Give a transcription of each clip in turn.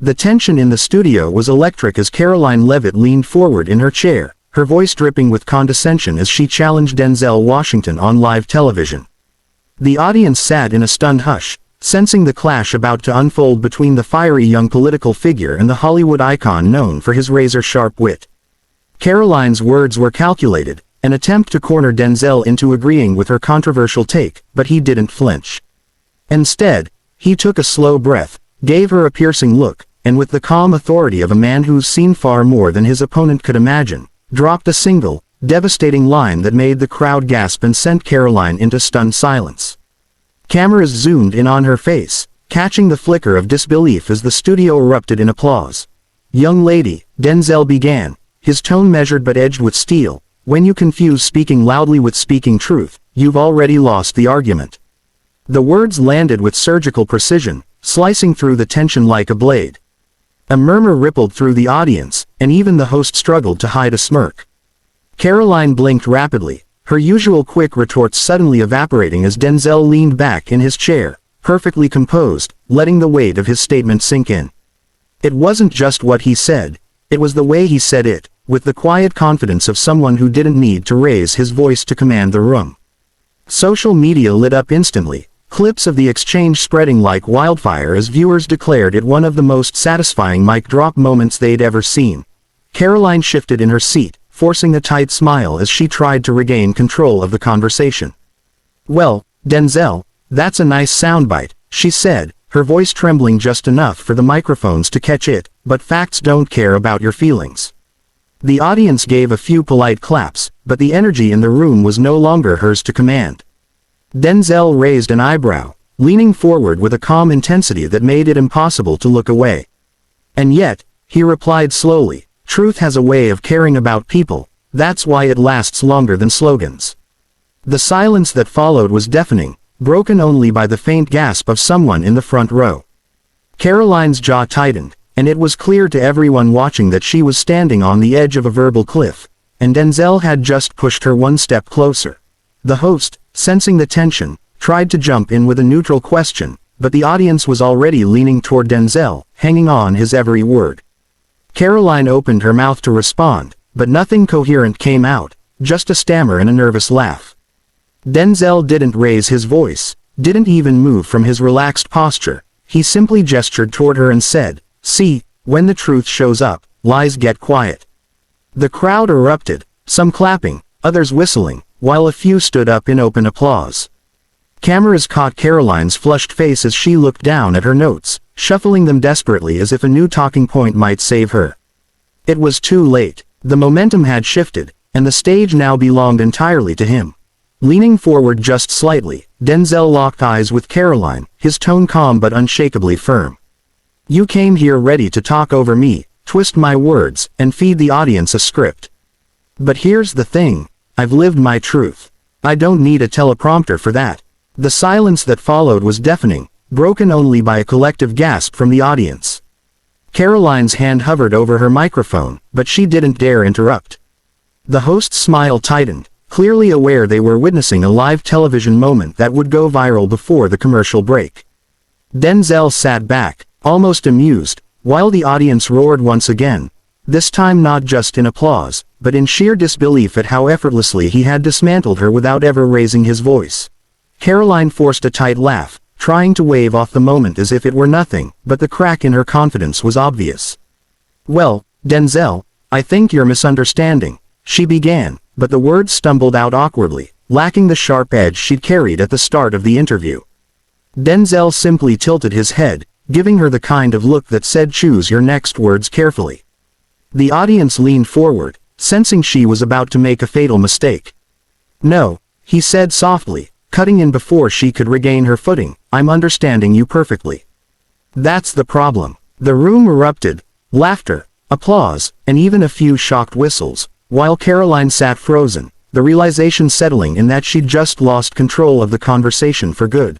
The tension in the studio was electric as Karoline Leavitt leaned forward in her chair, her voice dripping with condescension as she challenged Denzel Washington on live television. The audience sat in a stunned hush, sensing the clash about to unfold between the fiery young political figure and the Hollywood icon known for his razor-sharp wit. Karoline's words were calculated, an attempt to corner Denzel into agreeing with her controversial take, but he didn't flinch. Instead, he took a slow breath, gave her a piercing look, and with the calm authority of a man who's seen far more than his opponent could imagine, dropped a single, devastating line that made the crowd gasp and sent Karoline into stunned silence. Cameras zoomed in on her face, catching the flicker of disbelief as the studio erupted in applause. "Young lady," Denzel began, his tone measured but edged with steel, "when you confuse speaking loudly with speaking truth, you've already lost the argument." The words landed with surgical precision, slicing through the tension like a blade. A murmur rippled through the audience, and even the host struggled to hide a smirk. Karoline blinked rapidly, her usual quick retorts suddenly evaporating as Denzel leaned back in his chair, perfectly composed, letting the weight of his statement sink in. It wasn't just what he said, it was the way he said it, with the quiet confidence of someone who didn't need to raise his voice to command the room. Social media lit up instantly, clips of the exchange spreading like wildfire as viewers declared it one of the most satisfying mic drop moments they'd ever seen. Karoline shifted in her seat, forcing a tight smile as she tried to regain control of the conversation. "Well, Denzel, that's a nice soundbite," she said, her voice trembling just enough for the microphones to catch it, "but facts don't care about your feelings." The audience gave a few polite claps, but the energy in the room was no longer hers to command. Denzel raised an eyebrow, leaning forward with a calm intensity that made it impossible to look away. "And yet," he replied slowly, "truth has a way of caring about people, that's why it lasts longer than slogans." The silence that followed was deafening, broken only by the faint gasp of someone in the front row. Karoline's jaw tightened, and it was clear to everyone watching that she was standing on the edge of a verbal cliff, and Denzel had just pushed her one step closer. The host, sensing the tension, tried to jump in with a neutral question, but the audience was already leaning toward Denzel, hanging on his every word. Karoline opened her mouth to respond, but nothing coherent came out, just a stammer and a nervous laugh. Denzel didn't raise his voice, didn't even move from his relaxed posture, he simply gestured toward her and said, "See, when the truth shows up, lies get quiet." The crowd erupted, some clapping, others whistling, while a few stood up in open applause. Cameras caught Karoline's flushed face as she looked down at her notes, shuffling them desperately as if a new talking point might save her. It was too late. The momentum had shifted, and the stage now belonged entirely to him. Leaning forward just slightly, Denzel locked eyes with Karoline, his tone calm but unshakably firm. "You came here ready to talk over me, twist my words, and feed the audience a script. But here's the thing, I've lived my truth. I don't need a teleprompter for that." The silence that followed was deafening, broken only by a collective gasp from the audience. Karoline's hand hovered over her microphone, but she didn't dare interrupt. The host's smile tightened, clearly aware they were witnessing a live television moment that would go viral before the commercial break. Denzel sat back, almost amused, while the audience roared once again, this time not just in applause, but in sheer disbelief at how effortlessly he had dismantled her without ever raising his voice. Karoline forced a tight laugh, trying to wave off the moment as if it were nothing, but the crack in her confidence was obvious. "Well, Denzel, I think you're misunderstanding," she began, but the words stumbled out awkwardly, lacking the sharp edge she'd carried at the start of the interview. Denzel simply tilted his head, giving her the kind of look that said choose your next words carefully. The audience leaned forward, sensing she was about to make a fatal mistake. "No," he said softly, cutting in before she could regain her footing, "I'm understanding you perfectly." That's the problem. The room erupted, laughter, applause, and even a few shocked whistles, while Karoline sat frozen, the realization settling in that she'd just lost control of the conversation for good.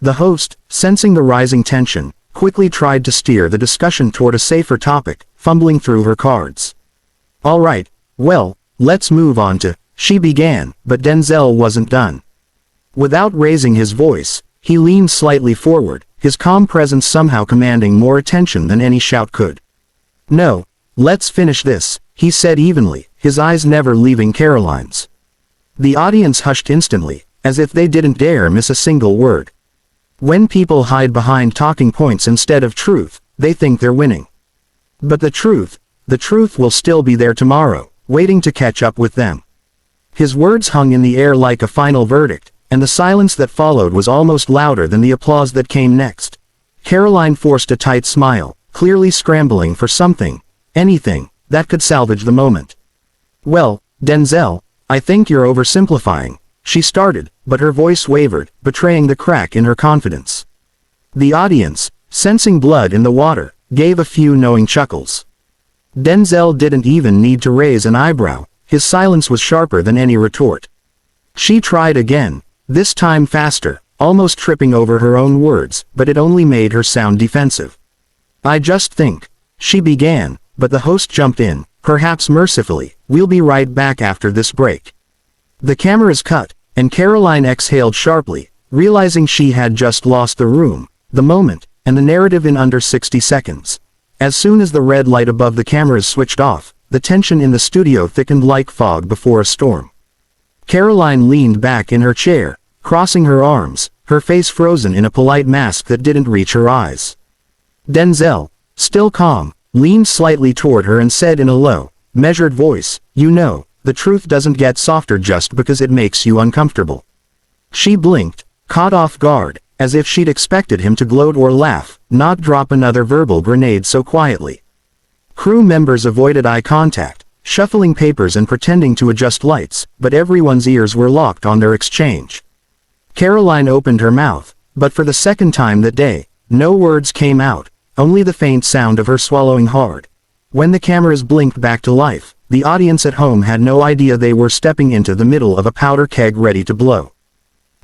The host, sensing the rising tension, quickly tried to steer the discussion toward a safer topic, fumbling through her cards. "All right, well, let's move on to," she began, but Denzel wasn't done. Without raising his voice, he leaned slightly forward, his calm presence somehow commanding more attention than any shout could. "No, let's finish this," he said evenly, his eyes never leaving Karoline's. The audience hushed instantly, as if they didn't dare miss a single word. When people hide behind talking points instead of truth, they think they're winning. But the truth will still be there tomorrow, waiting to catch up with them. His words hung in the air like a final verdict, and the silence that followed was almost louder than the applause that came next. Karoline forced a tight smile, clearly scrambling for something, anything, that could salvage the moment. "Well, Denzel, I think you're oversimplifying," she started, but her voice wavered, betraying the crack in her confidence. The audience, sensing blood in the water, gave a few knowing chuckles. Denzel didn't even need to raise an eyebrow, his silence was sharper than any retort. She tried again, this time faster, almost tripping over her own words, but it only made her sound defensive. "I just think," she began, but the host jumped in, perhaps mercifully, "We'll be right back after this break." The cameras cut, and Karoline exhaled sharply, realizing she had just lost the room, the moment, and the narrative in under 60 seconds. As soon as the red light above the cameras switched off, the tension in the studio thickened like fog before a storm. Karoline leaned back in her chair, crossing her arms, her face frozen in a polite mask that didn't reach her eyes. Denzel, still calm, leaned slightly toward her and said in a low, measured voice, "You know, the truth doesn't get softer just because it makes you uncomfortable." She blinked, caught off guard, as if she'd expected him to gloat or laugh, not drop another verbal grenade so quietly. Crew members avoided eye contact, shuffling papers and pretending to adjust lights, but everyone's ears were locked on their exchange. Karoline opened her mouth, but for the second time that day, no words came out, only the faint sound of her swallowing hard. When the cameras blinked back to life, the audience at home had no idea they were stepping into the middle of a powder keg ready to blow.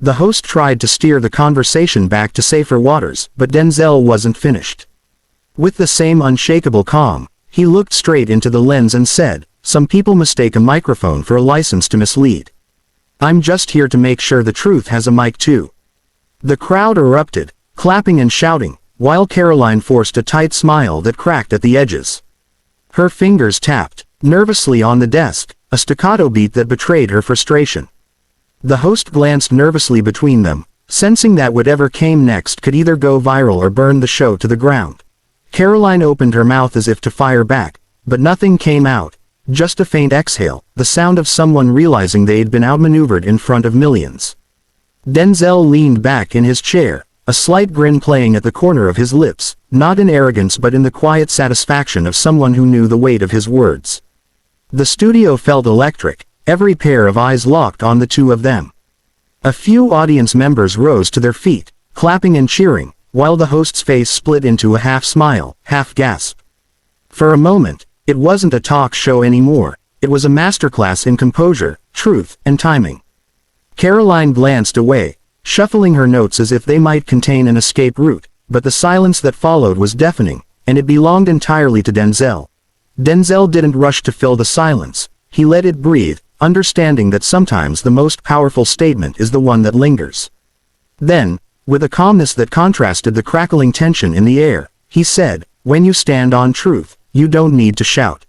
The host tried to steer the conversation back to safer waters, but Denzel wasn't finished. With the same unshakable calm, he looked straight into the lens and said, "Some people mistake a microphone for a license to mislead. I'm just here to make sure the truth has a mic too." The crowd erupted, clapping and shouting, while Karoline forced a tight smile that cracked at the edges. Her fingers tapped nervously on the desk, a staccato beat that betrayed her frustration. The host glanced nervously between them, sensing that whatever came next could either go viral or burn the show to the ground. Karoline opened her mouth as if to fire back, but nothing came out, just a faint exhale, the sound of someone realizing they'd been outmaneuvered in front of millions. Denzel leaned back in his chair, a slight grin playing at the corner of his lips, not in arrogance but in the quiet satisfaction of someone who knew the weight of his words. The studio felt electric, every pair of eyes locked on the two of them. A few audience members rose to their feet, clapping and cheering, while the host's face split into a half smile, half gasp. For a moment, it wasn't a talk show anymore, it was a masterclass in composure, truth, and timing. Karoline glanced away, shuffling her notes as if they might contain an escape route, but the silence that followed was deafening, and it belonged entirely to Denzel. Denzel didn't rush to fill the silence, he let it breathe, understanding that sometimes the most powerful statement is the one that lingers. Then, with a calmness that contrasted the crackling tension in the air, he said, "When you stand on truth, you don't need to shout.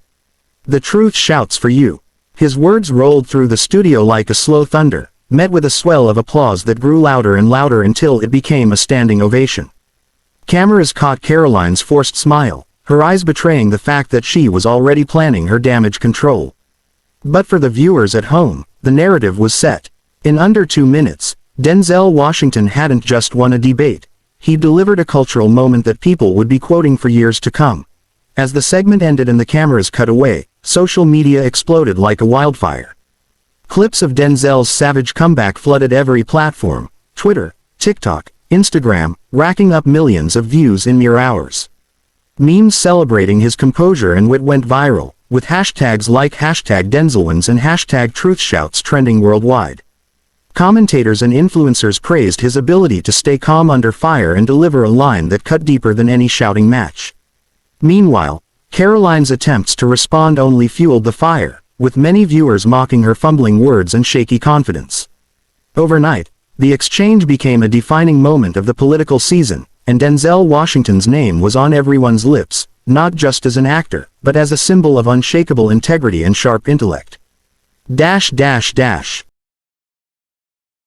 The truth shouts for you." His words rolled through the studio like a slow thunder, met with a swell of applause that grew louder and louder until it became a standing ovation. Cameras caught Karoline's forced smile, her eyes betraying the fact that she was already planning her damage control. But for the viewers at home, the narrative was set. In under 2 minutes, Denzel Washington hadn't just won a debate. He delivered a cultural moment that people would be quoting for years to come. As the segment ended and the cameras cut away, social media exploded like a wildfire. Clips of Denzel's savage comeback flooded every platform, Twitter, TikTok, Instagram, racking up millions of views in mere hours. Memes celebrating his composure and wit went viral, with hashtags like #DenzelWins and #TruthShouts trending worldwide. Commentators and influencers praised his ability to stay calm under fire and deliver a line that cut deeper than any shouting match. Meanwhile, Karoline's attempts to respond only fueled the fire, with many viewers mocking her fumbling words and shaky confidence. Overnight, the exchange became a defining moment of the political season, and Denzel Washington's name was on everyone's lips, not just as an actor, but as a symbol of unshakable integrity and sharp intellect. Dash dash dash.